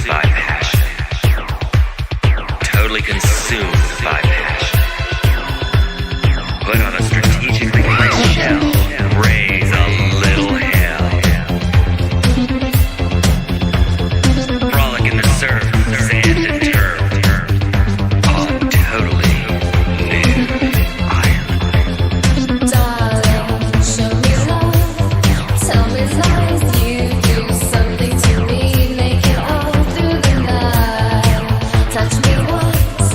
by passion. Totally consumed by passion. Put on a strategically placed shell. Raise a little hell. Frolic in the surf, sand and turf. On totally new island. Darling, show me love. Tell me lies. You do something to me. Make it all through the night. Touch me once,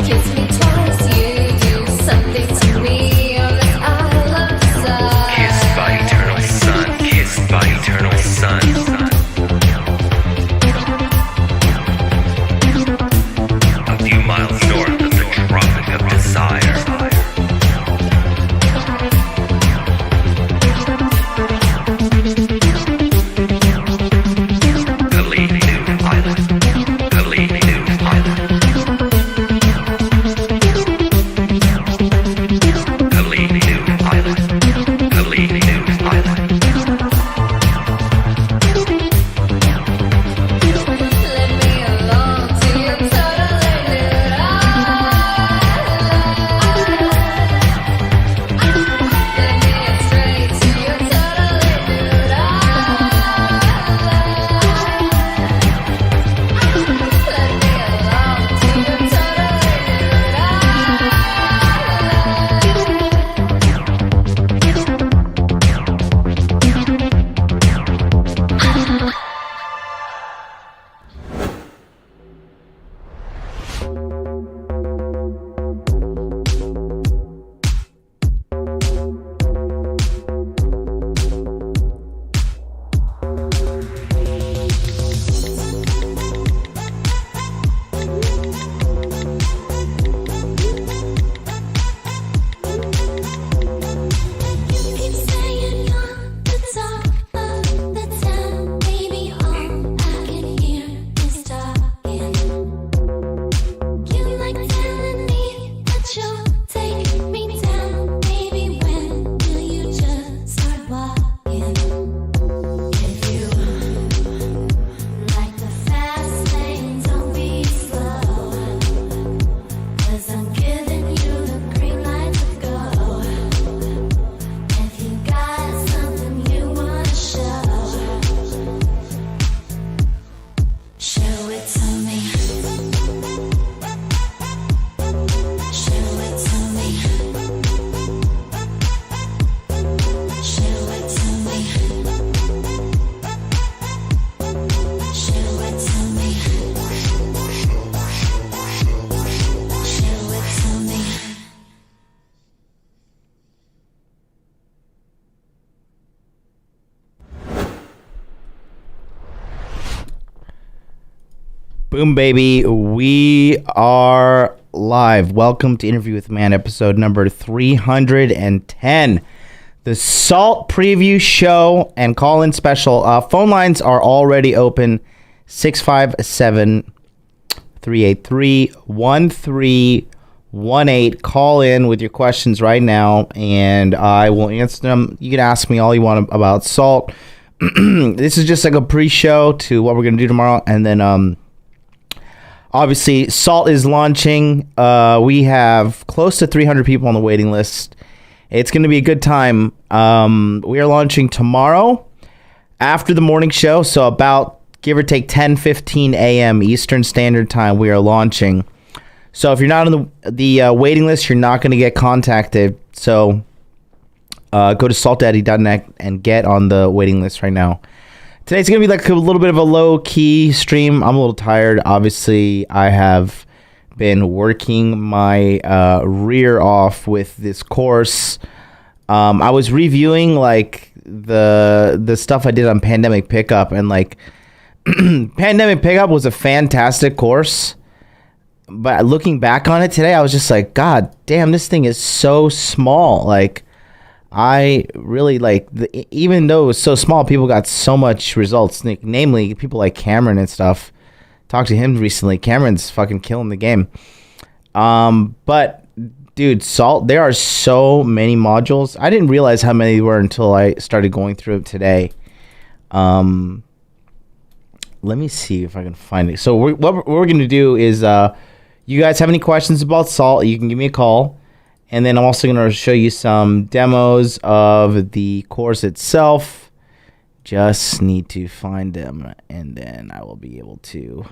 kiss me twice. You do something to me. On this isle of desire. Kissed by eternal sun, kissed by eternal sun. A few miles north of the Tropic of Desire. Totally new island. Totally new island. Totally new island. Totally new island. Let me along to your totally new island. Let me straight to your totally new island. Let me along to your totally Keep saying you're the talk of the town, baby. All I can hear is talking. You like telling me that you'll take me down, baby. When will you just start walking? If you like the fast lane, don't be slow. 'Cause I'm giving you the green light to go. If you got something you wanna show, show it to me. Show it to me. Show it to me. Show it to me. Show it to me. Boom, baby. We are live. Welcome to Interview with Man, episode number 310. The S.A.L.T preview show and call-in special. Phone lines are already open. 657-383-1318. Call in with your questions right now, and I will answer them. You can ask me all you want about S.A.L.T. This is just like a pre-show to what we're going to do tomorrow, and then obviously, S.A.L.T is launching. We have close to 300 people on the waiting list. It's going to be a good time. We are launching tomorrow after the morning show, so about give or take 10:15 a.m. Eastern Standard Time. We are launching. So if you're not on the waiting list, you're not going to get contacted. So go to saltdaddy.net and get on the waiting list right now. Today's going to be like a little bit of a low-key stream. I'm a little tired. Obviously, I have been working my rear off with this course. I was reviewing like the stuff I did on Pandemic Pickup, and like Pandemic Pickup was a fantastic course. But looking back on it today, I was just like, God damn, this thing is so small. Like, I really even though it was so small, people got so much results. Namely, people like Cameron and stuff. Talked to him recently. Cameron's fucking killing the game. But dude, S.A.L.T, there are so many modules. I didn't realize how many there were until I started going through it today. let me see if I can find it. So what we're going to do is, you guys have any questions about salt, you can give me a call. And then I'm also going to show you some demos of the course itself. Just need to find them, and then I will be able to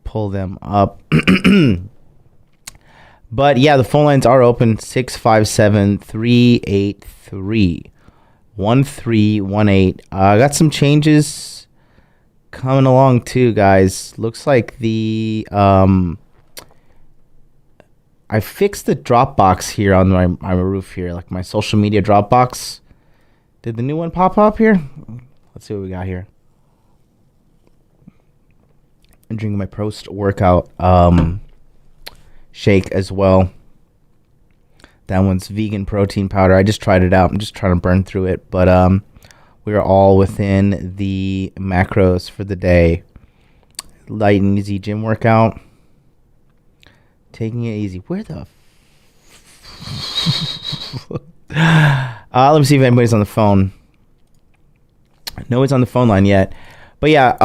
pull them up. But yeah, the phone lines are open. 657-383-1318. I got some changes coming along too, guys. Looks like the I fixed the Dropbox here on my roof here, like my social media Dropbox. Did the new one pop up here? Let's see what we got here. I'm drinking my post-workout shake as well. That one's vegan protein powder. I just tried it out. I'm just trying to burn through it. But we are all within the macros for the day. Light and easy gym workout. Taking it easy. Where the let me see if anybody's on the phone. No one's on the phone line yet. But yeah,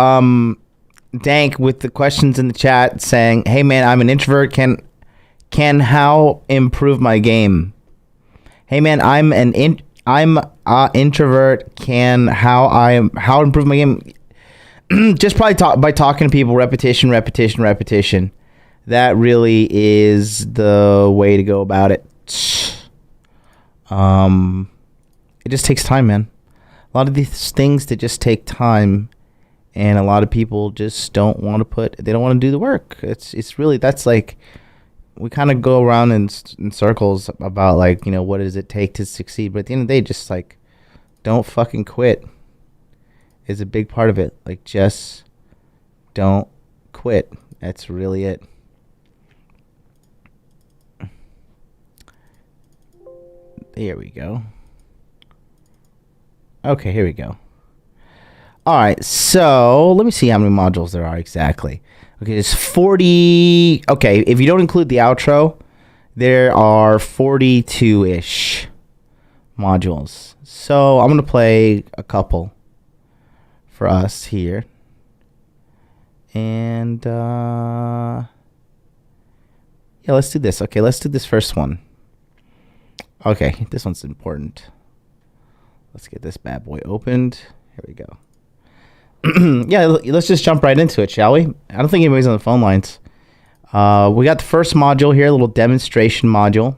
Dank with the questions in the chat saying, "Hey man, I'm an introvert. Can how improve my game?" Hey man, I'm introvert. How improve my game? Just probably by talking to people. Repetition. That really is the way to go about it. It just takes time, man. A lot of these things that just take time, and a lot of people just don't want to do the work. It's really, that's like, we kind of go around in circles about, like, what does it take to succeed? But at the end of the day, just like, don't fucking quit is a big part of it. Like, just don't quit. That's really it. Here we go. Okay, here we go. All right, so let me see how many modules there are exactly. Okay, there's 40. Okay, if you don't include the outro, there are 42-ish modules. So I'm going to play a couple for us here. And, yeah, let's do this. Okay, let's do this first one. Okay, this one's important. Let's get this bad boy opened. Here we go. Yeah, let's just jump right into it, shall we? I don't think anybody's on the phone lines. We got the first module here, a little demonstration module.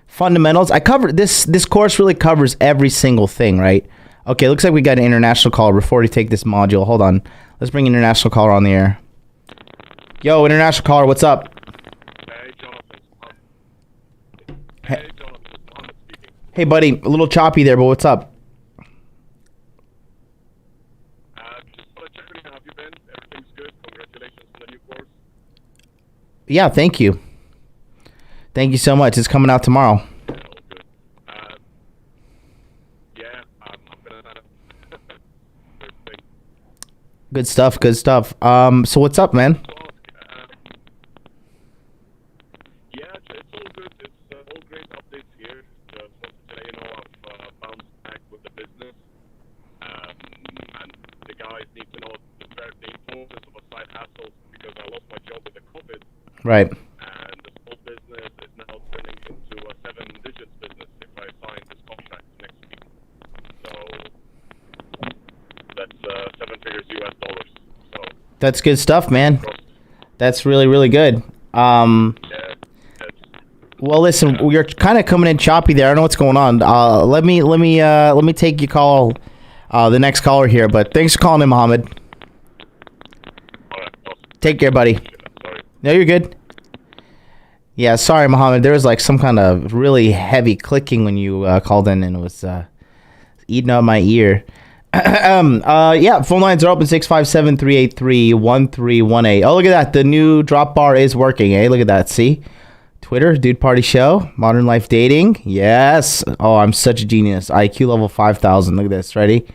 Fundamentals. I covered this course really covers every single thing, right? Okay, looks like we got an international caller before we take this module. Hold on. Let's bring an international caller on the air. Yo, international caller, what's up? Hey, Jonathan. Mohammed speaking. Hey, buddy, a little choppy there, but what's up? Just want to check in. How have you been? Everything's good. Congratulations on the new course. Yeah, thank you. Thank you so much. It's coming out tomorrow. Yeah, all good. Yeah, I'm gonna sign up. First thing. Good stuff, good stuff. So what's up, man? Yeah, it's all good. It's all great updates here. Just wanted to let you know I've bounced back with the business. And the guys need to know the importance of a side hustle because I lost my job with the COVID. Right. And the small business is now turning into a 7-digit business if I sign this contract next week. So that's 7 figures US dollars. So That's good stuff, man. That's really, really good. yeah, Well, listen, you're kind of coming in choppy there. I don't know what's going on. Let me take your call, the next caller here. But thanks for calling in, Mohammed. all right, awesome. Take care, buddy. Sorry. No, you're good. Yeah, sorry, Mohammed. There was like some kind of really heavy clicking when you called in, and it was eating up my ear. Yeah, phone lines are open. 657-383-1318. Oh, look at that. The new drop bar is working, eh? Look at that. See? Twitter, Dude Party Show, Modern Life Dating. Yes. Oh, I'm such a genius. IQ level 5,000. Look at this. Ready?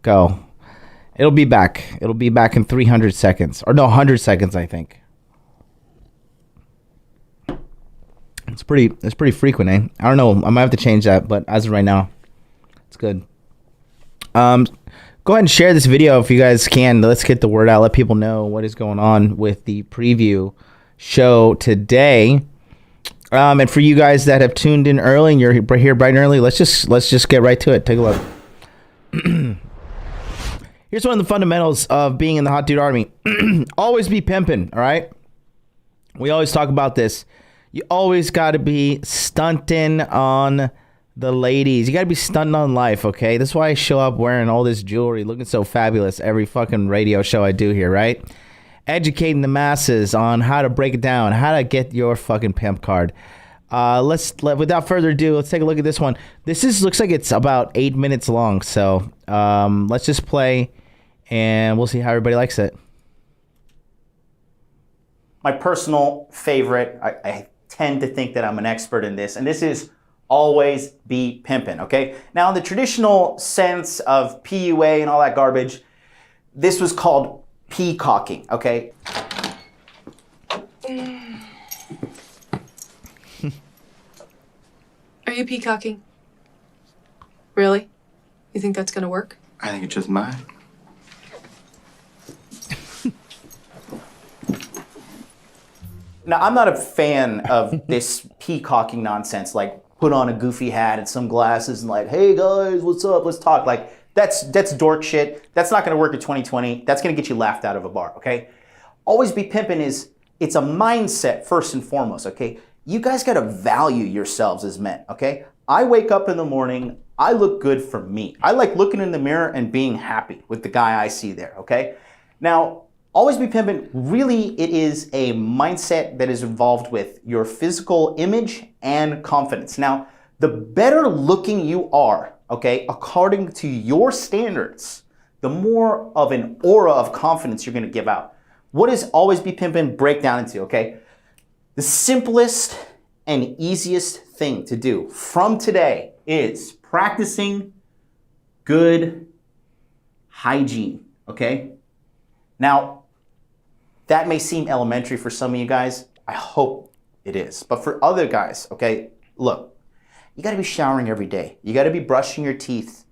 Go. It'll be back. It'll be back in 300 seconds. Or no, 100 seconds, I think. It's pretty frequent, eh? I don't know. I might have to change that, but as of right now, It's good. Go ahead and share this video if you guys can. Let's get the word out. Let people know what is going on with the preview show today. And for you guys that have tuned in early and you're here bright and early, let's just get right to it. Take a look. Here's one of the fundamentals of being in the Hot Dude Army. Always be pimping, all right? We always talk about this. You always got to be stunting on the ladies. You got to be stunting on life, okay? That's why I show up wearing all this jewelry, looking so fabulous every fucking radio show I do here, right? Educating the masses on how to break it down, how to get your fucking pimp card. Without further ado, let's take a look at this one. Looks like it's about 8 minutes long, so let's just play, and we'll see how everybody likes it. My personal favorite, I tend to think that I'm an expert in this, and this is always be pimping, okay? Now, in the traditional sense of PUA and all that garbage, this was called peacocking, okay? Are you peacocking? Really? You think that's gonna work? I think it's just mine. Now, I'm not a fan of this peacocking nonsense, like put on a goofy hat and some glasses and like, hey guys, what's up? Let's talk. Like, that's dork shit. That's not gonna work in 2020. That's gonna get you laughed out of a bar, okay? Always be pimping it's a mindset first and foremost, okay? You guys gotta value yourselves as men, okay? I wake up in the morning, I look good for me. I like looking in the mirror and being happy with the guy I see there, okay? Now, always be pimping, really it is a mindset that is involved with your physical image and confidence. Now, the better looking you are, okay, according to your standards, the more of an aura of confidence you're gonna give out. What does always be pimping break down into, okay? The simplest and easiest thing to do from today is practicing good hygiene, okay? Now, that may seem elementary for some of you guys. I hope it is. But for other guys, okay, look, you gotta be showering every day. You gotta be brushing your teeth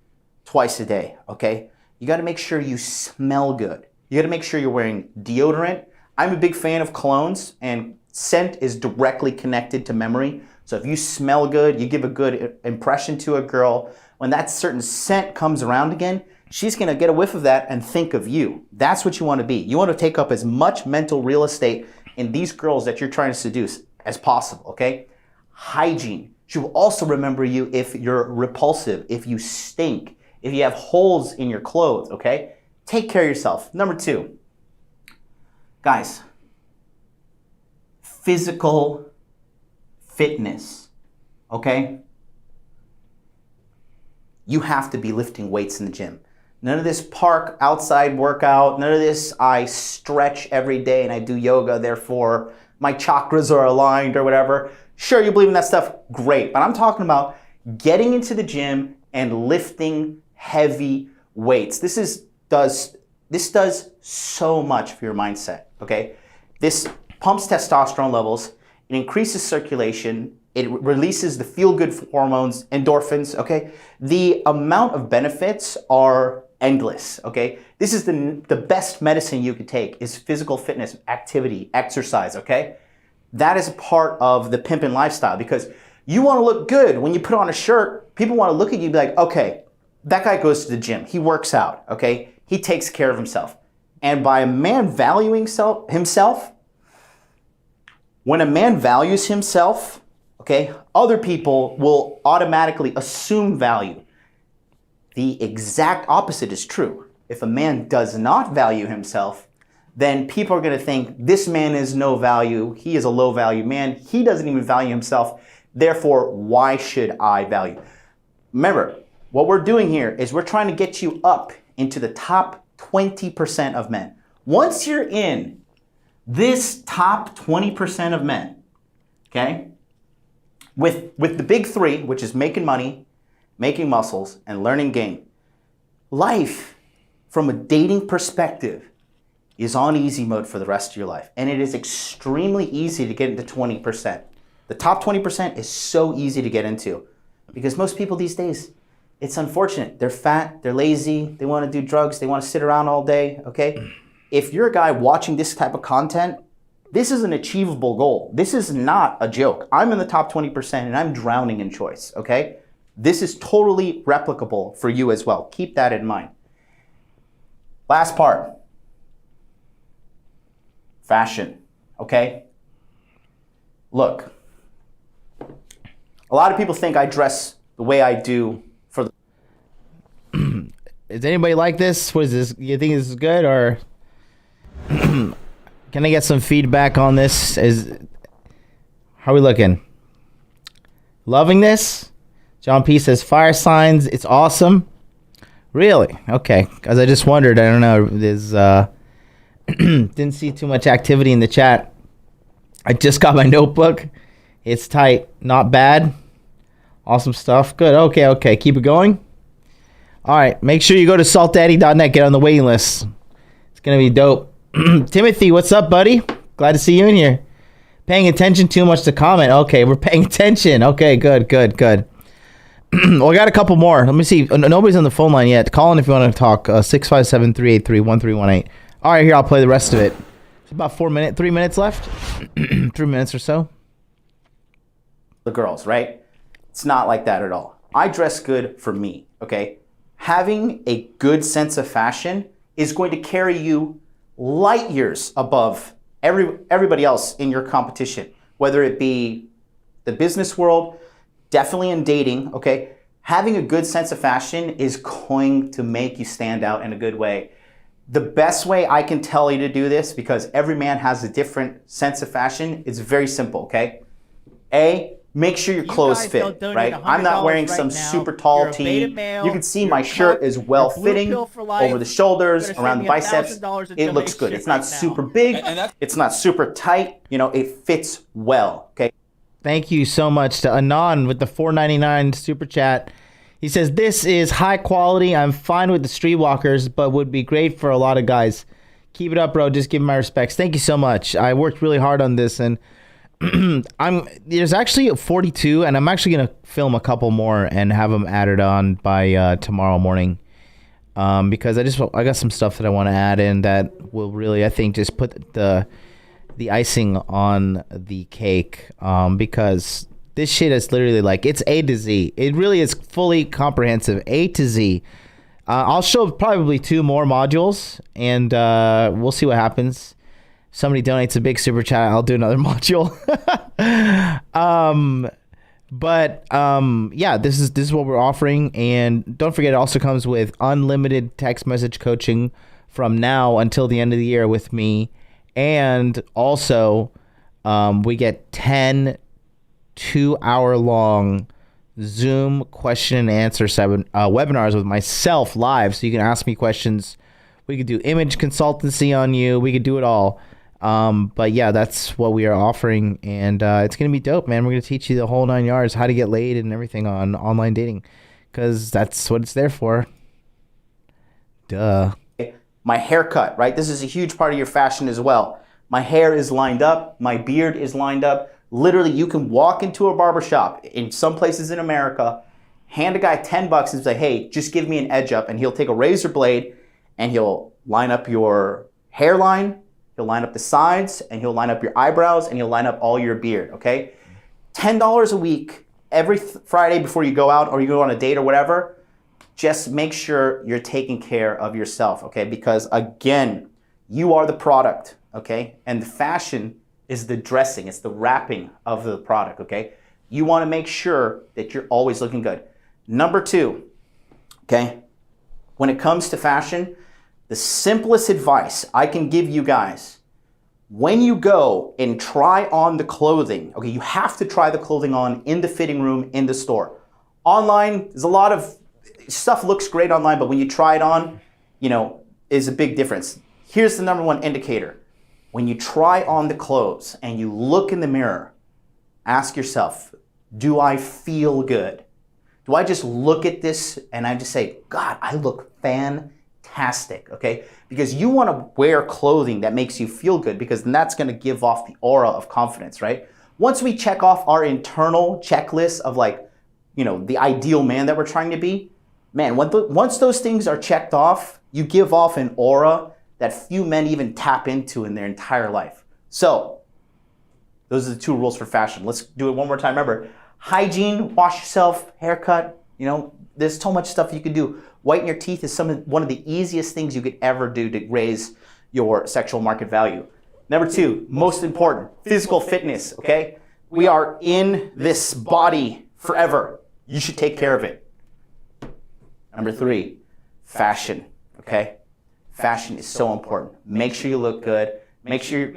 twice a day, okay? You gotta make sure you smell good. You gotta make sure you're wearing deodorant. I'm a big fan of colognes, and scent is directly connected to memory. So if you smell good, you give a good impression to a girl, when that certain scent comes around again, she's gonna get a whiff of that and think of you. That's what you wanna be. You wanna take up as much mental real estate in these girls that you're trying to seduce as possible, okay? Hygiene. She will also remember you if you're repulsive, if you stink, if you have holes in your clothes, okay? Take care of yourself. Number 2, guys, physical fitness, okay? You have to be lifting weights in the gym. None of this park outside workout, none of this I stretch every day and I do yoga, therefore my chakras are aligned or whatever. Sure, you believe in that stuff, great. But I'm talking about getting into the gym and lifting heavy weights. This does so much for your mindset, okay? This pumps testosterone levels, it increases circulation, it releases the feel-good hormones, endorphins, okay? The amount of benefits are endless, okay? This is the best medicine you could take is physical fitness, activity, exercise, okay? That is a part of the pimpin' lifestyle because you wanna look good. When you put on a shirt, people wanna look at you and be like, okay, that guy goes to the gym, he works out, okay? He takes care of himself. And by a man valuing himself, when a man values himself, okay, other people will automatically assume value. The exact opposite is true. If a man does not value himself, then people are gonna think this man is no value, he is a low value man, he doesn't even value himself, therefore why should I value? Remember, what we're doing here is we're trying to get you up into the top 20% of men. Once you're in this top 20% of men, okay, with the big 3, which is making money, making muscles, and learning game, life from a dating perspective is on easy mode for the rest of your life. And it is extremely easy to get into 20%. The top 20% is so easy to get into because most people these days, It's unfortunate. They're fat, they're lazy, they want to do drugs, they want to sit around all day, okay? If you're a guy watching this type of content, this is an achievable goal. This is not a joke. I'm in the top 20% and I'm drowning in choice, okay? This is totally replicable for you as well. Keep that in mind. Last part. Fashion, okay? Look, a lot of people think I dress the way I do for the... Is anybody like this? What is this? You think this is good, or can I get some feedback on this? How are we looking? Loving this? John P says fire signs. It's awesome. Really? Okay. Because I just wondered. I don't know. There's didn't see too much activity in the chat. I just got my notebook. It's tight. Not bad. Awesome stuff. Good. Okay. Keep it going. All right. Make sure you go to saltdaddy.net. Get on the waiting list. It's going to be dope. Timothy, what's up, buddy? Glad to see you in here. Paying attention too much to comment. Okay, we're paying attention. Okay, good. Well, I got a couple more. Let me see. Nobody's on the phone line yet. Call in if you want to talk. 657-383-1318. All right, here, I'll play the rest of it. It's about 3 minutes left. 3 minutes or so. The girls, right? It's not like that at all. I dress good for me, okay? Having a good sense of fashion is going to carry you light years above everybody else in your competition, whether it be the business world, definitely in dating, okay? Having a good sense of fashion is going to make you stand out in a good way. The best way I can tell you to do this, because every man has a different sense of fashion, is very simple, okay? Make sure your clothes fit, right? I'm not wearing some super tall tee. You can see my shirt is well fitting over the shoulders, around the biceps. It looks good. It's not super big. It's not super tight. You know, it fits well, okay? Thank you so much to Anon with the $4.99 super chat. He says, this is high quality. I'm fine with the streetwalkers, but would be great for a lot of guys. Keep it up, bro. Just give me my respects. Thank you so much. I worked really hard on this, and there's actually 42, and I'm actually gonna film a couple more and have them added on by tomorrow morning, because I got some stuff that I want to add in that will really, I think, just put the icing on the cake, because this shit is literally like, it's A to Z. It really is fully comprehensive, A to Z. I'll show probably 2 more modules, and we'll see what happens. Somebody donates a big super chat, I'll do another module. Yeah, this is what we're offering, and don't forget, it also comes with unlimited text message coaching from now until the end of the year with me, and also we get 10 2-hour-long Zoom question and answer webinars with myself live, so you can ask me questions. We could do image consultancy on you. We could do it all. But yeah, that's what we are offering, and it's gonna be dope, man. We're gonna teach you the whole 9 yards, how to get laid and everything on online dating, because that's what it's there for. Duh. My haircut, right? This is a huge part of your fashion as well. My hair is lined up. My beard is lined up. Literally, you can walk into a barbershop in some places in America, hand a guy $10 and say, hey, just give me an edge up, and he'll take a razor blade and he'll line up your hairline, he'll line up the sides, and he'll line up your eyebrows, and he'll line up all your beard, okay? $10 a week, every Friday before you go out or you go on a date or whatever, just make sure you're taking care of yourself, okay? Because again, you are the product, okay? And the fashion is the dressing, it's the wrapping of the product, okay? You wanna make sure that you're always looking good. Number 2, okay? When it comes to fashion, the simplest advice I can give you guys, when you go and try on the clothing, okay, you have to try the clothing on in the fitting room, in the store. Online, there's a lot of stuff looks great online, but when you try it on, you know, is a big difference. Here's the number 1 indicator. When you try on the clothes and you look in the mirror, ask yourself, do I feel good? Do I just look at this and I just say, God, I look fantastic, okay? Because you want to wear clothing that makes you feel good, because then that's going to give off the aura of confidence, right? Once we check off our internal checklist of, like, you know, the ideal man that we're trying to be, man, once those things are checked off, you give off an aura that few men even tap into in their entire life. So, those are the 2 rules for fashion. Let's do it one more time. Remember, hygiene, wash yourself, haircut, there's so much stuff you can do. Whiten your teeth is one of the easiest things you could ever do to raise your sexual market value. Number 2, most important, physical fitness, okay? We are in this body forever. You should take care of it. Number 3, fashion, okay? Fashion is so important. Make sure you look good. Make sure,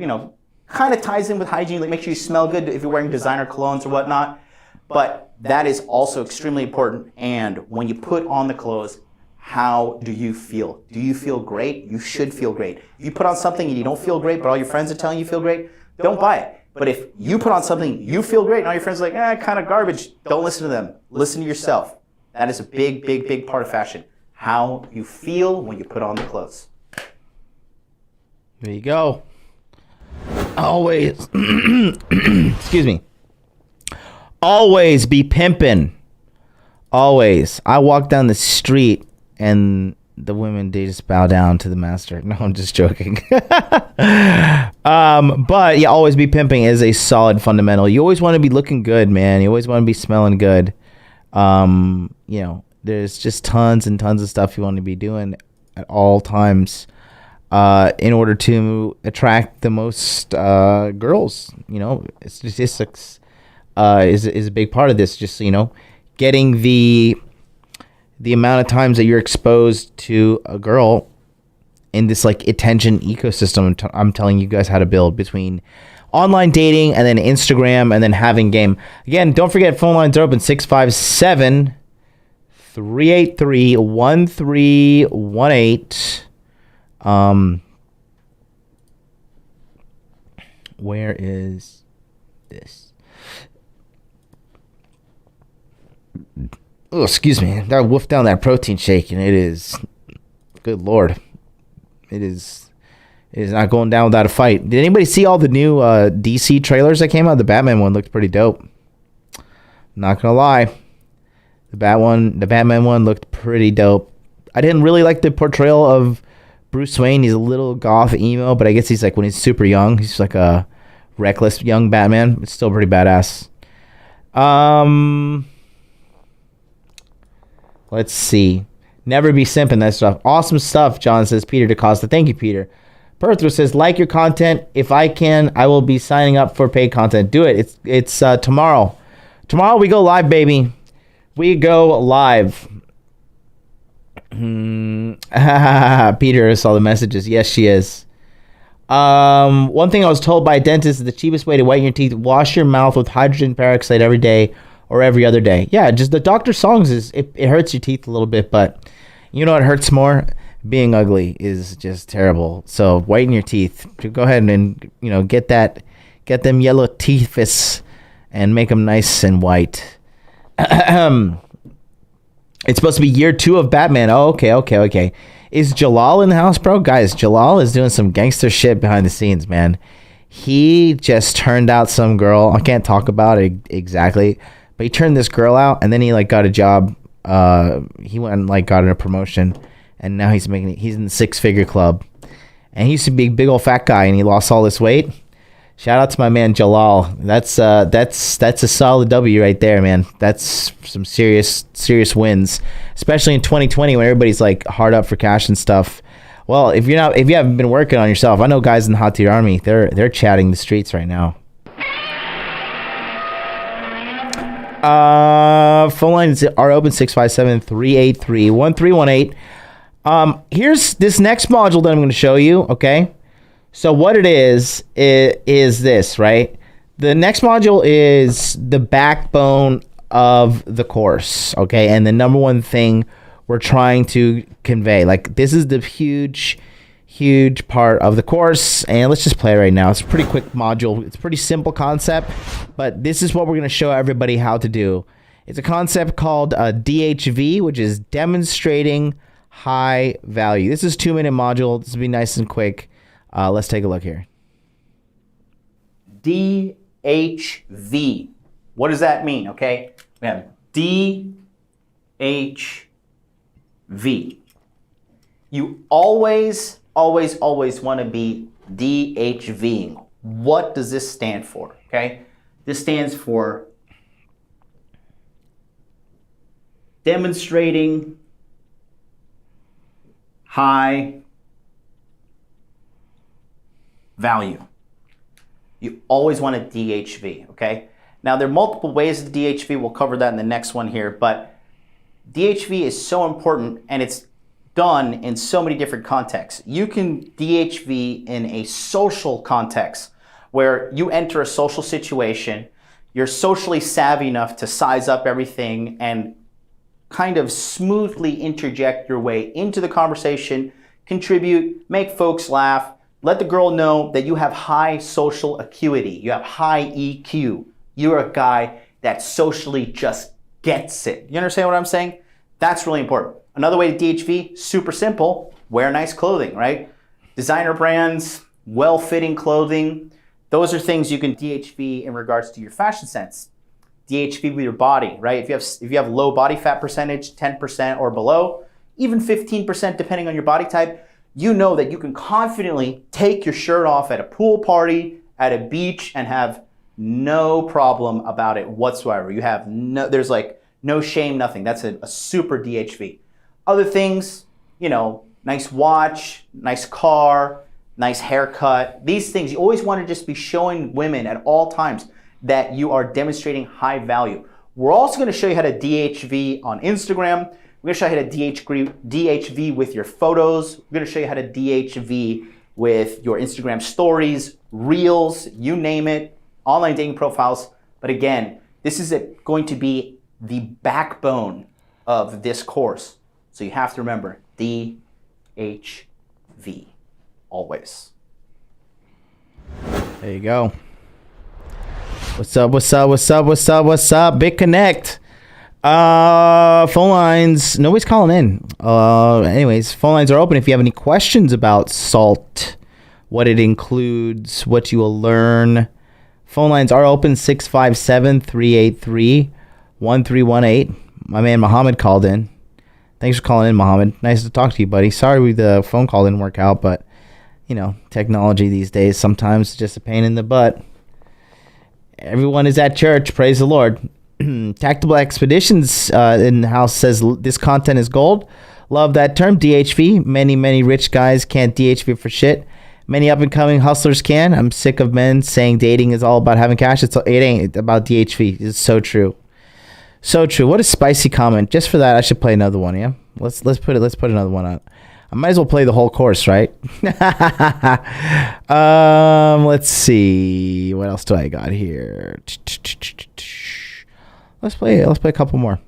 kind of ties in with hygiene. Like make sure you smell good if you're wearing designer colognes or whatnot. But that is also extremely important. And when you put on the clothes, how do you feel? Do you feel great? You should feel great. If you put on something and you don't feel great, but all your friends are telling you feel great, don't buy it. But if you put on something, you feel great, and all your friends are like, kind of garbage, don't listen to them. Listen to yourself. That is a big, big, big part of fashion. How you feel when you put on the clothes. There you go. Always, excuse me. Always be pimping. Always. I walk down the street and the women, they just bow down to the master. No, I'm just joking. But yeah, always be pimping is a solid fundamental. You always want to be looking good, man. You always want to be smelling good. There's just tons and tons of stuff you want to be doing at all times in order to attract the most girls. Statistics is a big part of this. Just getting the amount of times that you're exposed to a girl in this like attention ecosystem. I'm telling you guys how to build between online dating and then Instagram and then having game. Again, don't forget phone lines are open 657-383-1318. Where is this? Oh, excuse me. I wolfed down that protein shake, and it is, good lord, it is not going down without a fight. Did anybody see all the new DC trailers that came out? The Batman one looked pretty dope. Not gonna lie, the Batman one looked pretty dope. I didn't really like the portrayal of Bruce Wayne. He's a little goth emo, but I guess he's like when he's super young, he's like a reckless young Batman. It's still pretty badass. Let's see. Never be simping that stuff. Awesome stuff, John says. Peter DaCosta. Thank you, Peter. Perthro says, like your content. If I can, I will be signing up for paid content. Do it. It's tomorrow. Tomorrow we go live, baby. We go live. Peter saw the messages. Yes, she is. One thing I was told by a dentist is the cheapest way to whiten your teeth, wash your mouth with hydrogen peroxide every day or every other day. Yeah, just the doctor's songs is it hurts your teeth a little bit, but you know what hurts more? Being ugly is just terrible. So whiten your teeth. Go ahead and get them yellow teeths and make them nice and white. It's supposed to be year 2 of Batman. Oh, okay. Is Jalal in the house, bro? Guys, Jalal is doing some gangster shit behind the scenes, man. He just turned out some girl. I can't talk about it exactly, but he turned this girl out, and then he got a job. He went and got a promotion, and now he's in the 6-figure club. And he used to be a big old fat guy, and he lost all this weight. Shout out to my man Jalal. That's a solid W right there, man. That's some serious wins, especially in 2020 when everybody's hard up for cash and stuff. Well, if you haven't been working on yourself, I know guys in the Hot Tier Army, they're chatting the streets right now. Phone lines are open 657-383-1318. Here's this next module that I'm going to show you. Okay. So what it is this, right? The next module is the backbone of the course, okay? And the number one thing we're trying to convey. This is the huge part of the course. And let's just play it right now. It's a pretty quick module. It's a pretty simple concept, but this is what we're going to show everybody how to do. It's a concept called DHV, which is demonstrating high value. This is a 2-minute module. This will be nice and quick. Let's take a look here. DHV. What does that mean? Okay, we have DHV. You always, always, always want to be DHVing. What does this stand for? Okay, this stands for demonstrating high value. You always want to DHV, okay? Now, there are multiple ways to DHV. We'll cover that in the next one here, but DHV is so important, and it's done in so many different contexts. You can DHV in a social context where you enter a social situation, you're socially savvy enough to size up everything and kind of smoothly interject your way into the conversation, contribute, make folks laugh, let the girl know that you have high social acuity, you have high EQ. You're a guy that socially just gets it. You understand what I'm saying? That's really important. Another way to DHV, super simple, wear nice clothing, right? Designer brands, well-fitting clothing. Those are things you can DHV in regards to your fashion sense. DHV with your body, right? If you have low body fat percentage, 10% or below, even 15% depending on your body type, you know that you can confidently take your shirt off at a pool party, at a beach, and have no problem about it whatsoever. You have there's like no shame, nothing. That's a super DHV. Other things, you know, nice watch, nice car, nice haircut. These things, you always want to just be showing women at all times that you are demonstrating high value. We're also going to show you how to DHV on Instagram. We're going to show you how to DHV with your photos. We're going to show you how to DHV with your Instagram stories, reels, you name it, online dating profiles. But again, this is going to be the backbone of this course. So you have to remember DHV always. There you go. What's up? What's up? What's up? What's up? What's up? Big Connect. Phone lines. Nobody's calling in. Anyways, phone lines are open. If you have any questions about SALT, what it includes, what you will learn, phone lines are open. 657-383-1318. My man Muhammad called in. Thanks for calling in, Muhammad. Nice to talk to you, buddy. Sorry the phone call didn't work out, but you know, technology these days sometimes is just a pain in the butt. Everyone is at church. Praise the Lord. Tactical Expeditions in the house says this content is gold. Love that term, DHV. Many rich guys can't DHV for shit. Many up and coming hustlers can. I'm sick of men saying dating is all about having cash. It ain't about DHV. It's so true. So true. What a spicy comment. Just for that, I should play another one. Yeah. Let's put another one on. I might as well play the whole course, right? Let's see. What else do I got here? Let's play a couple more.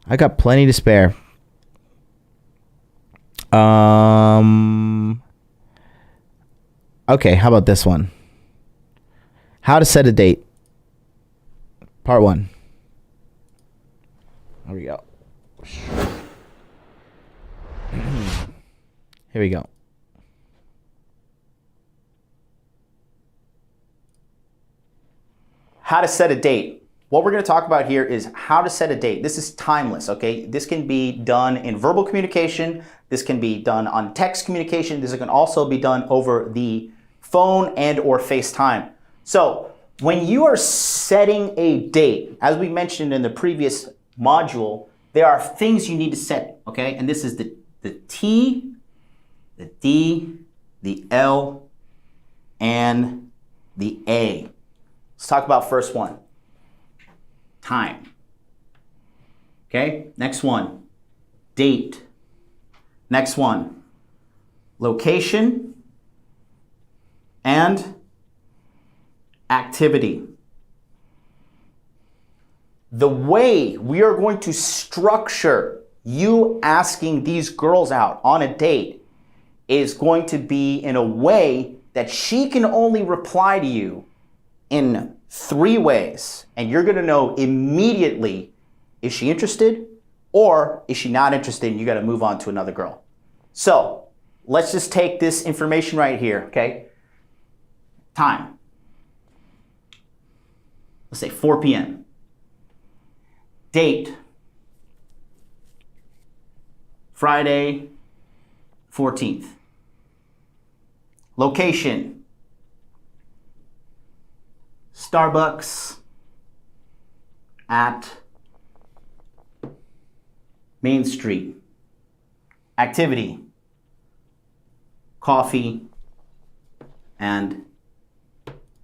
I got plenty to spare. Okay, how about this one? How to set a date. Part 1. Here we go. Here we go. How to set a date. What we're going to talk about here is how to set a date. This is timeless, okay? This can be done in verbal communication. This can be done on text communication. This can also be done over the phone and or FaceTime. So when you are setting a date, as we mentioned in the previous module, there are things you need to set, okay? And this is the T, the D, the L, and the A. Let's talk about first one. Time. Okay, next one. Date. Next one. Location. And activity. The way we are going to structure you asking these girls out on a date is going to be in a way that she can only reply to you in 3 ways. And you're going to know immediately, is she interested or is she not interested, and you got to move on to another girl. So let's just take this information right here, okay? Time. Let's say 4 p.m. Date. Friday, 14th. Location, Starbucks at Main Street. Activity, coffee and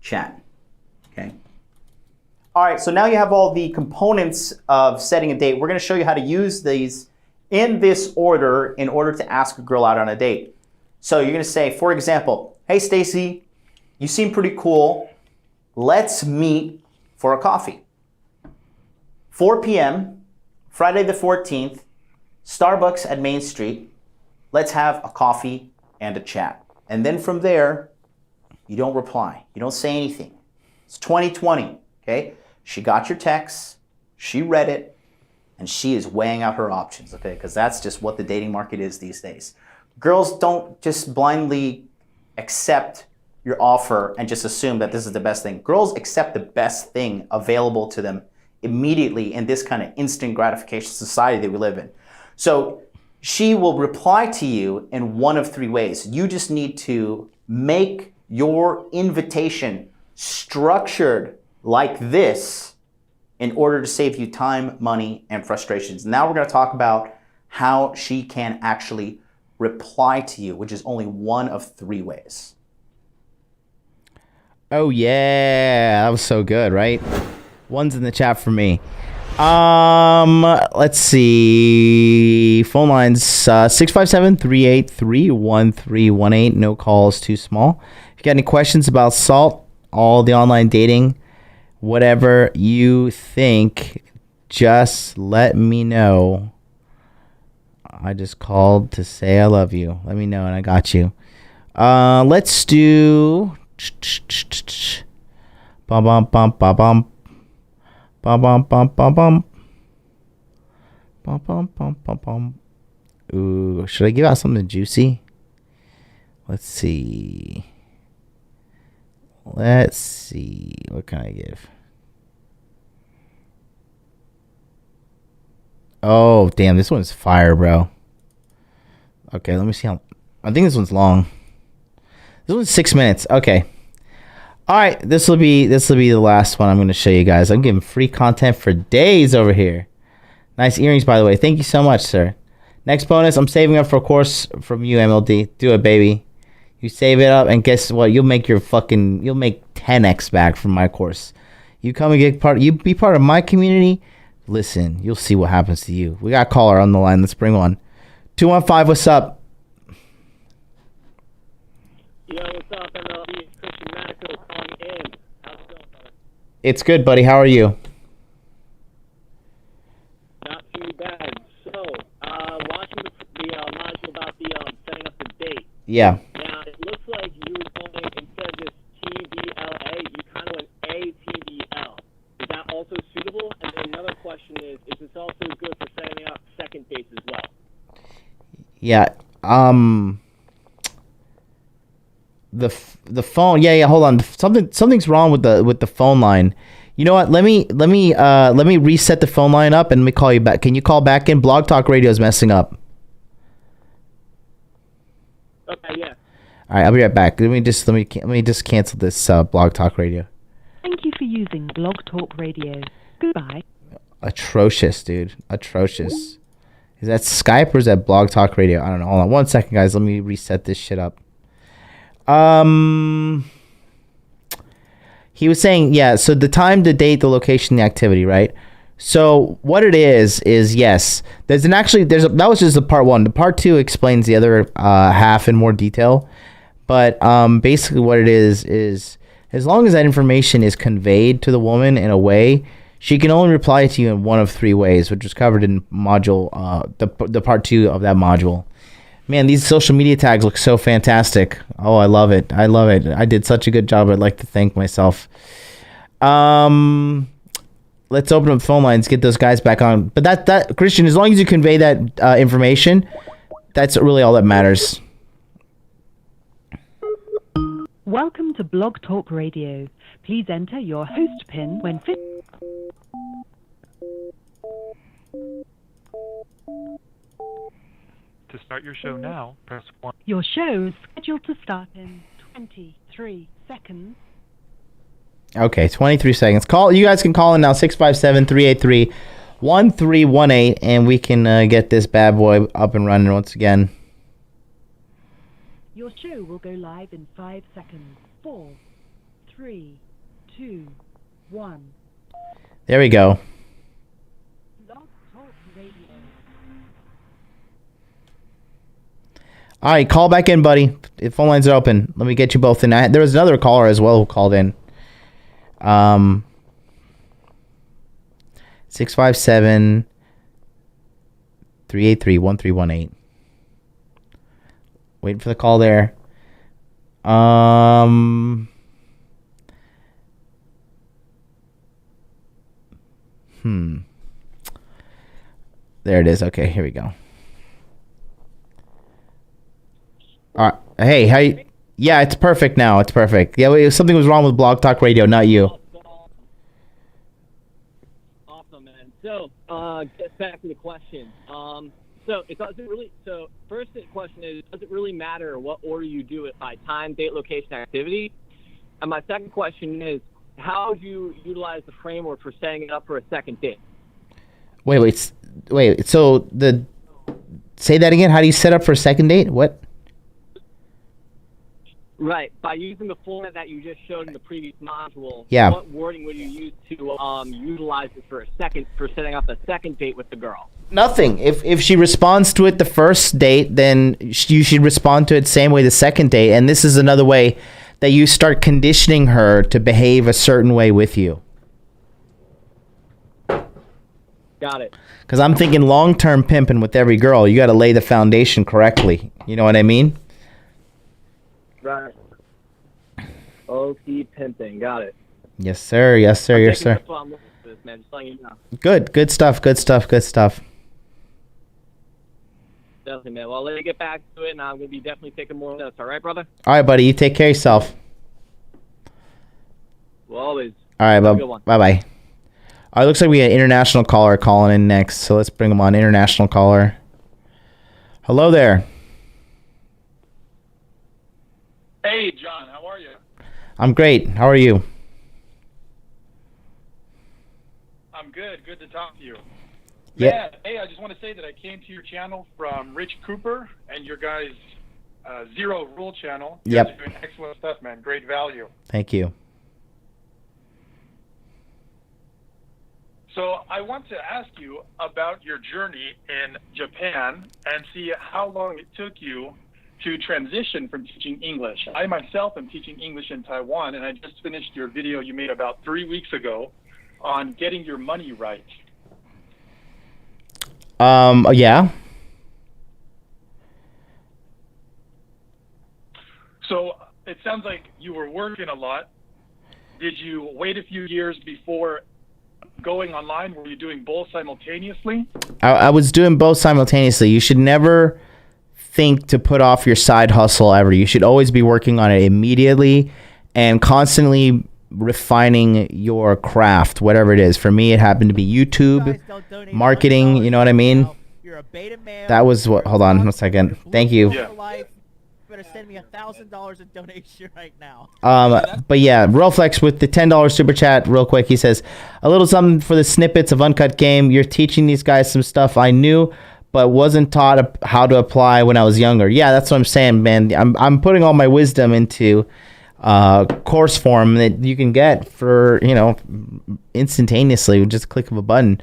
chat. Okay. All right, so now you have all the components of setting a date. We're going to show you how to use these in this order in order to ask a girl out on a date. So you're going to say, for example, hey Stacy, you seem pretty cool. Let's meet for a coffee. 4 p.m., Friday the 14th, Starbucks at Main Street. Let's have a coffee and a chat. And then from there, you don't reply. You don't say anything. It's 2020, okay? She got your text, she read it, and she is weighing out her options, okay? Because that's just what the dating market is these days. Girls don't just blindly accept your offer and just assume that this is the best thing. Girls accept the best thing available to them immediately in this kind of instant gratification society that we live in. So she will reply to you in one of three ways. You just need to make your invitation structured like this in order to save you time, money, and frustrations. Now we're going to talk about how she can actually reply to you, which is only one of three ways. Oh yeah, that was so good, right? One's in the chat for me. Let's see. Phone lines 657-383-1318. No calls too small. If you got any questions about SALT, all the online dating, whatever you think, just let me know. I just called to say I love you. Let me know and I got you. Let's do bum bum bum bum bum. Bum bum bum bum bum. Bum bum bum bum bum. Ooh, should I give out something juicy? Let's see. Let's see. What can I give? Oh, damn, this one's fire, bro. Okay, let me see how. I think this one's long. This one's 6 minutes. Okay. All right, this will be the last one I'm going to show you guys. I'm giving free content for days over here. Nice earrings, by the way. Thank you so much, sir. Next bonus, I'm saving up for a course from you, MLD. Do it, baby. You save it up, and guess what? You'll make 10x back from my course. You come and you be part of my community. Listen, you'll see what happens to you. We got a caller on the line. Let's bring one. 215, what's up? Yo, what's up, MLB? It's Christian Manico calling in. How's it going, brother? It's good, buddy. How are you? Not too bad. So, watching the module about the setting up the date. Yeah. Now, it looks like you were going, instead of just TBLA, you kind of went ATBL. Is that also suitable? And then another question is this also good for setting up second dates as well? Yeah. The phone. Yeah. Hold on. Something's wrong with the phone line. You know what? Let me reset the phone line up and let me call you back. Can you call back in? Blog Talk Radio is messing up. Okay, yeah. All right, I'll be right back. Let me just cancel this Blog Talk Radio. Thank you for using Blog Talk Radio. Goodbye. Atrocious, dude. Atrocious. Is that Skype or is that Blog Talk Radio? I don't know. Hold on 1 second, guys. Let me reset this shit up. He was saying, yeah, so the time, the date, the location, the activity, right? So what it is yes, that was just the part one. The part two explains the other half in more detail. But basically what it is as long as that information is conveyed to the woman in a way, she can only reply to you in one of three ways, which was covered in module, the part two of that module. Man, these social media tags look so fantastic. Oh, I love it. I did such a good job. I'd like to thank myself. Let's open up phone lines, get those guys back on. But that Christian, as long as you convey that information, that's really all that matters. Welcome to Blog Talk Radio. Please enter your host PIN when fit. To start your show now, press 1. Your show is scheduled to start in 23 seconds. Okay, 23 seconds. You guys can call in now, 657-383-1318, and we can get this bad boy up and running once again. Your show will go live in 5 seconds. 4, 3, 2, 1. There we go. Blog Talk Radio. All right, call back in, buddy. The phone lines are open. Let me get you both in. There was another caller as well who called in. 657-383-1318. Waiting for the call there. There it is. Okay, here we go. All right. Hey, how you? Yeah, it's perfect now. It's perfect. Yeah, something was wrong with Blog Talk Radio, not you. Awesome, man. So, get back to the question. So it doesn't really. So first question is, does it really matter what order you do it by time, date, location, activity? And my second question is, how do you utilize the framework for setting it up for a second date? Wait. So say that again. How do you set up for a second date? What? Right. By using the format that you just showed in the previous module, Yeah. What wording would you use to utilize it for setting up a second date with the girl? Nothing. If she responds to it the first date, then you should respond to it same way the second date. And this is another way that you start conditioning her to behave a certain way with you. Got it. Because I'm thinking long-term pimping with every girl, you got to lay the foundation correctly. You know what I mean? Right. OC pimping. Got it. Yes, sir. Yes, sir. Yes, sir. That's why I'm looking for this, man. Just letting you know. Good stuff. Definitely, man. Well, let me get back to it, and I'm going to be definitely taking more notes. All right, brother? All right, buddy. You take care of yourself. Well, always. All right, Have a good one. bye-bye. All right, looks like we got an international caller calling in next, so let's bring him on. International caller. Hello there. Hey, John, how are you? I'm great. How are you? I'm good. Good to talk to you. Yeah. Man, hey, I just want to say that I came to your channel from Rich Cooper and your guys' Zero Rule channel. You Yep. guys are doing excellent stuff, man. Great value. Thank you. So I want to ask you about your journey in Japan and see how long it took you to transition from teaching English. I myself am teaching English in Taiwan, and I just finished your video you made about 3 weeks ago on getting your money right. Yeah. So it sounds like you were working a lot. Did you wait a few years before going online? Were you doing both simultaneously? I was doing both simultaneously. You should never think to put off your side hustle ever. You should always be working on it immediately and constantly refining your craft, whatever it is. For me, it happened to be YouTube, marketing, you know what I mean? You're a beta male. That was what, hold on 1 second. Thank you. Yeah. Better send me $1,000 in donation right now. But yeah, Real Flex with the $10 super chat real quick. He says, a little something for the snippets of Uncut Game. You're teaching these guys some stuff I knew, but wasn't taught how to apply when I was younger. Yeah, that's what I'm saying, man. I'm putting all my wisdom into course form that you can get for, instantaneously with just a click of a button.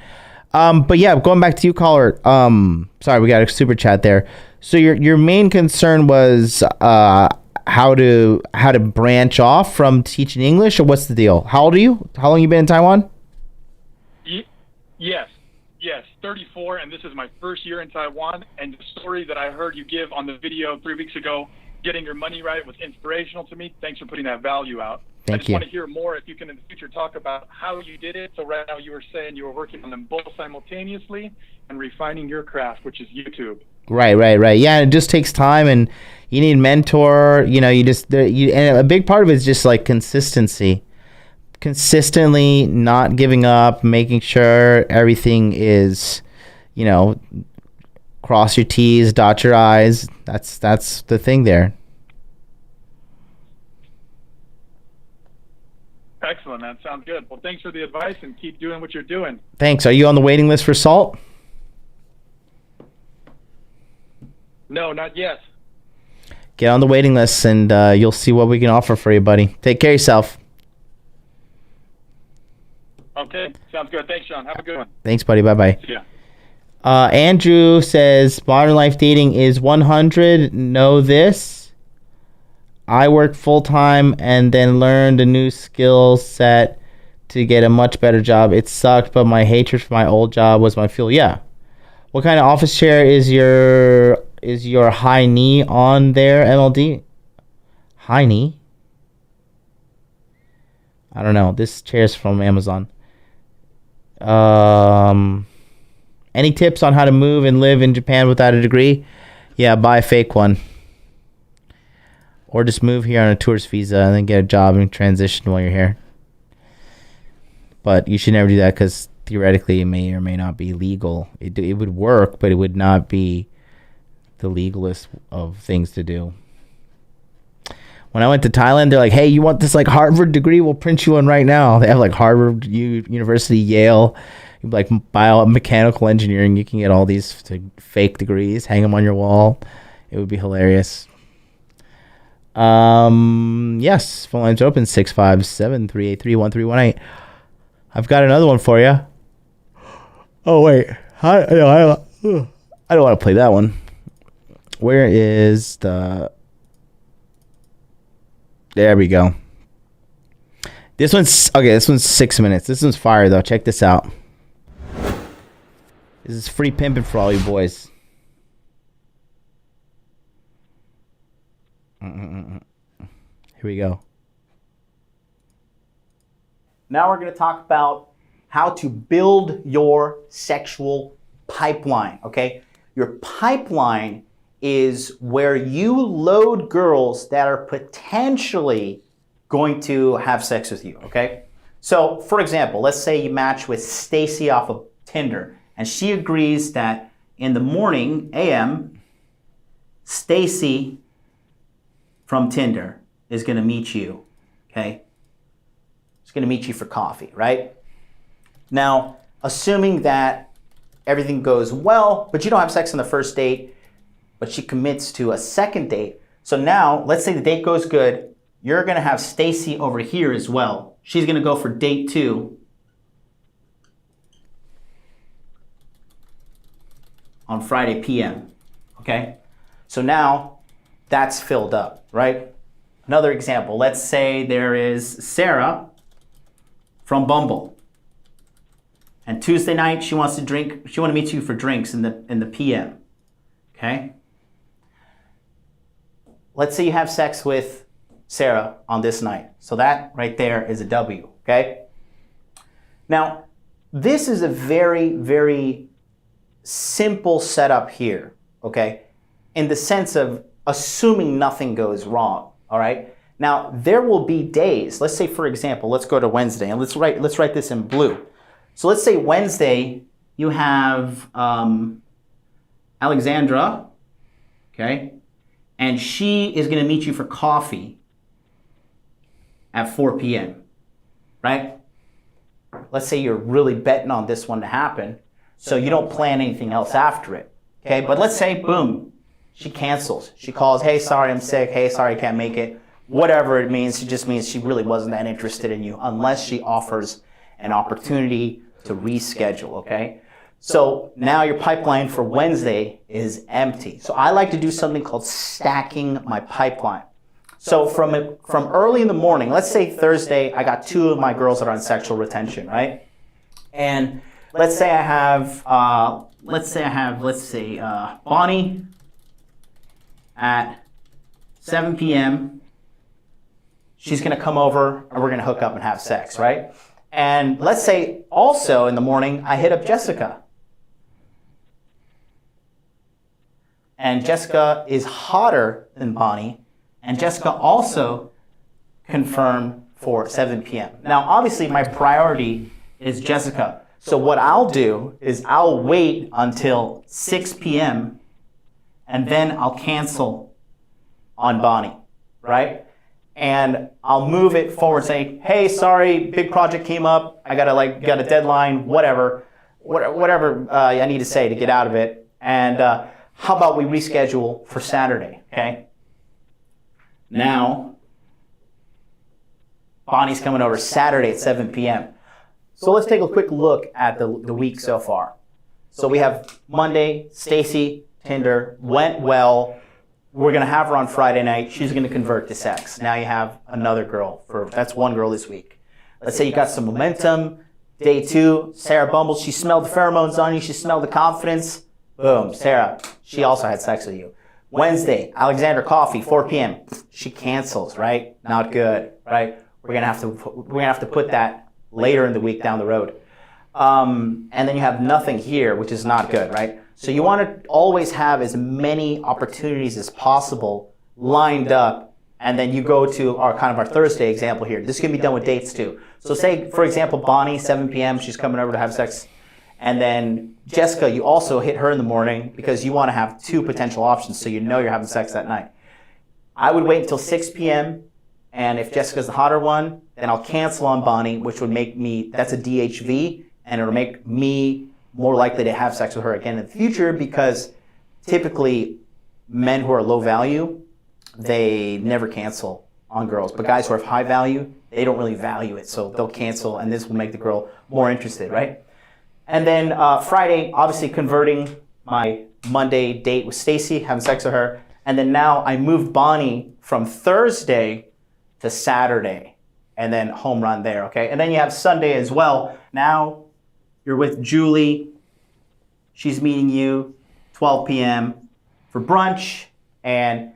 But yeah, going back to you, caller. Sorry, we got a super chat there. So your main concern was how to branch off from teaching English, or what's the deal? How old are you? How long you been in Taiwan? Yes, 34, and this is my first year in Taiwan. And the story that I heard you give on the video 3 weeks ago, getting your money right, was inspirational to me. Thanks for putting that value out. I just want to hear more, if you can in the future talk about how you did it. So right now you were saying you were working on them both simultaneously and refining your craft, which is YouTube. Right. Yeah, it just takes time, and you need a mentor. And a big part of it is just like consistency. Consistently not giving up, making sure everything is, cross your T's, dot your I's. That's the thing there. Excellent, man. Sounds good. Well, thanks for the advice and keep doing what you're doing. Thanks. Are you on the waiting list for SALT? No, not yet. Get on the waiting list and you'll see what we can offer for you, buddy. Take care of yourself. Okay, sounds good. Thanks, Sean. Have a good one. Thanks, buddy. Bye-bye. See ya. Andrew says, modern life dating is 100. Know this. I worked full-time and then learned a new skill set to get a much better job. It sucked, but my hatred for my old job was my fuel. Yeah. What kind of office chair is your high knee on there, MLD? High knee? I don't know. This chair is from Amazon. Any tips on how to move and live in Japan without a degree? Yeah, buy a fake one. Or just move here on a tourist visa and then get a job and transition while you're here. But you should never do that because theoretically it may or may not be legal. It would work, but it would not be the legalist of things to do. When I went to Thailand, they're like, hey, you want this like Harvard degree? We'll print you one right now. They have like Harvard, University, Yale, like biomechanical engineering. You can get all these fake degrees, hang them on your wall. It would be hilarious. Yes, phone lines are open 657-383-1318. I've got another one for you. Oh wait, I don't want to play that one. Where is the? There we go. This one's okay. This one's 6 minutes. This one's fire though. Check this out. This is free pimping for all you boys. Here we go. Now we're going to talk about how to build your sexual pipeline, okay? Your pipeline is where you load girls that are potentially going to have sex with you, okay? So, for example, let's say you match with Stacy off of Tinder, and she agrees that in the morning, AM, Stacy from Tinder is going to meet you, okay? She's going to meet you for coffee, right? Now, assuming that everything goes well, but you don't have sex on the first date, but she commits to a second date. So now, let's say the date goes good. You're going to have Stacy over here as well. She's going to go for date 2 on Friday PM, okay? So now that's filled up, right? Another example, let's say there is Sarah from Bumble. And Tuesday night she wants to meet you for drinks in the PM. Okay? Let's say you have sex with Sarah on this night. So that right there is a W, okay? Now, this is a very, very simple setup here, okay? In the sense of assuming nothing goes wrong, all right? Now, there will be days, let's say for example, let's go to Wednesday and let's write this in blue. So let's say Wednesday you have Alexandra, okay? And she is gonna meet you for coffee at 4 p.m., right? Let's say you're really betting on this one to happen, so you don't plan anything else after it, okay? But let's say, boom, she cancels. She calls, hey, sorry, I'm sick. Hey, sorry, I can't make it. Whatever it means, it just means she really wasn't that interested in you unless she offers an opportunity to reschedule, okay? So now your pipeline for Wednesday is empty. So I like to do something called stacking my pipeline. So from early in the morning, let's say Thursday, I got 2 of my girls that are on sexual retention, right? And let's say I have Bonnie at 7 p.m. She's gonna come over and we're gonna hook up and have sex, right? And let's say also in the morning, I hit up Jessica. And Jessica is hotter than Bonnie. And Jessica also confirmed for 7 p.m. Now, obviously, my priority is Jessica. So what I'll do is I'll wait until 6 p.m. and then I'll cancel on Bonnie, right? And I'll move it forward, saying, "Hey, sorry, big project came up. I got a deadline, whatever I need to say to get out of it. And how about we reschedule for Saturday?" Okay. Now, Bonnie's coming over Saturday at 7 p.m. So let's take a quick look at the week so far. So we have Monday, Stacy, Tinder, went well. We're going to have her on Friday night. She's going to convert to sex. Now you have another girl. That's one girl this week. Let's say you got some momentum. Day 2, Sarah bumbles. She smelled the pheromones on you. She smelled the confidence. Boom, Sarah. She also had sex with you. Wednesday, Alexander Coffee, 4 p.m. She cancels, right? Not good, right? We're gonna have to put that later in the week down the road. And then you have nothing here, which is not good, right? So you want to always have as many opportunities as possible lined up, and then you go to our Thursday example here. This can be done with dates too. So say, for example, Bonnie, 7 p.m., she's coming over to have sex. And then Jessica, you also hit her in the morning because you want to have 2 potential options so you know you're having sex that night. I would wait until 6 p.m., and if Jessica's the hotter one, then I'll cancel on Bonnie, which would make me, that's a DHV, and it'll make me more likely to have sex with her again in the future, because typically men who are low value, they never cancel on girls. But guys who are high value, they don't really value it, so they'll cancel, and this will make the girl more interested, right? And then Friday, obviously converting my Monday date with Stacy, having sex with her. And then now I moved Bonnie from Thursday to Saturday, and then home run there, okay? And then you have Sunday as well. Now you're with Julie. She's meeting you 12 p.m. for brunch, and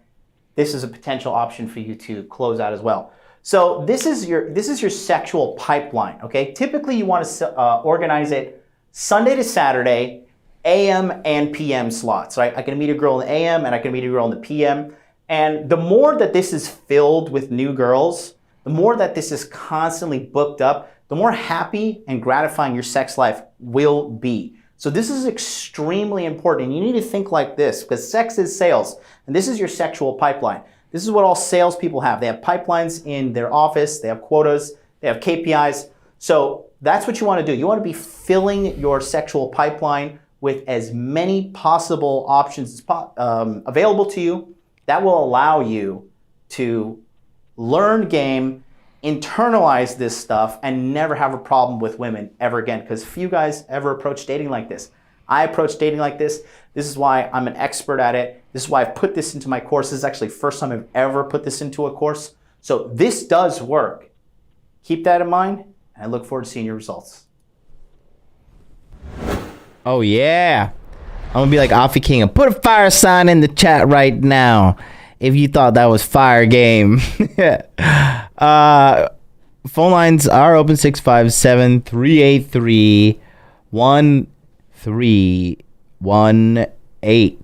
this is a potential option for you to close out as well. So this is your sexual pipeline, okay? Typically you want to organize it Sunday to Saturday, AM and PM slots, right? I can meet a girl in the AM and I can meet a girl in the PM. And the more that this is filled with new girls, the more that this is constantly booked up, the more happy and gratifying your sex life will be. So this is extremely important. And you need to think like this, because sex is sales. And this is your sexual pipeline. This is what all salespeople have. They have pipelines in their office. They have quotas. They have KPIs. So that's what you want to do. You want to be filling your sexual pipeline with as many possible options available to you. That will allow you to learn game, internalize this stuff, and never have a problem with women ever again. Because few guys ever approach dating like this. I approach dating like this. This is why I'm an expert at it. This is why I've put this into my course. This is actually the first time I've ever put this into a course. So this does work. Keep that in mind. I look forward to seeing your results. Oh, yeah. I'm going to be like Offie King and put a fire sign in the chat right now if you thought that was fire game. Phone lines are open 657-383-1318. If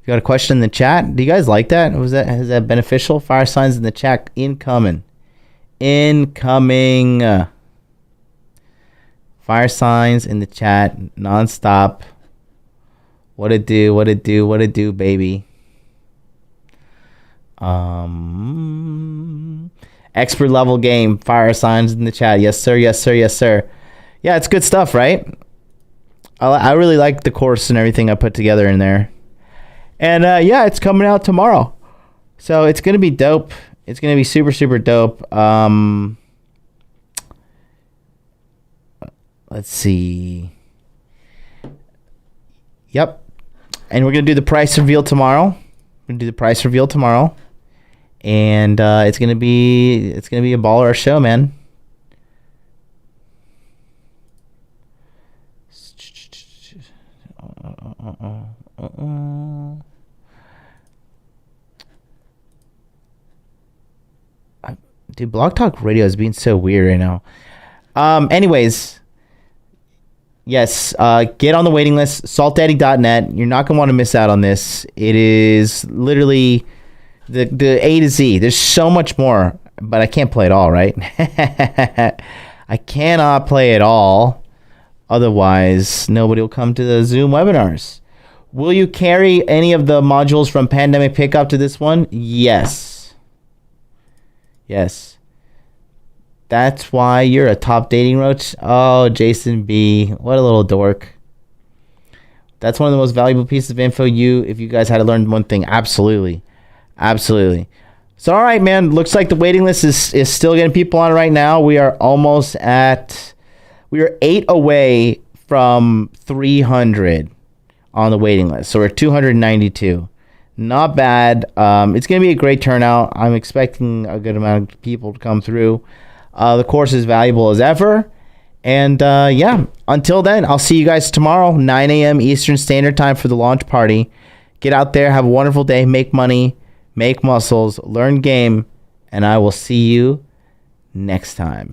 you got a question in the chat, do you guys like that? Is that beneficial? Fire signs in the chat incoming. Fire signs in the chat nonstop. What it do, baby. Expert level game. Fire signs in the chat. Yes, sir. Yeah, it's good stuff, right? I really like the course and everything I put together in there. And yeah, it's coming out tomorrow. So it's going to be dope. It's going to be super, super dope. Let's see. Yep. And we're going to do the price reveal tomorrow. And it's going to be a baller show, man. Dude, Blog Talk Radio is being so weird right now. Anyways, yes, get on the waiting list, saltdaddy.net. You're not going to want to miss out on this. It is literally the A to Z. There's so much more, but I can't play it all, right? I cannot play it all. Otherwise, nobody will come to the Zoom webinars. Will you carry any of the modules from Pandemic Pickup to this one? Yes. Yes. That's why you're a top dating roach? Oh, Jason B. What a little dork. That's one of the most valuable pieces of info if you guys had to learn one thing. Absolutely. Absolutely. So, all right, man. Looks like the waiting list is still getting people on right now. We are 8 away from 300 on the waiting list. So we're 292. Not bad. It's going to be a great turnout. I'm expecting a good amount of people to come through. The course is valuable as ever. And yeah, until then, I'll see you guys tomorrow, 9 a.m. Eastern Standard Time for the launch party. Get out there, have a wonderful day, make money, make muscles, learn game, and I will see you next time.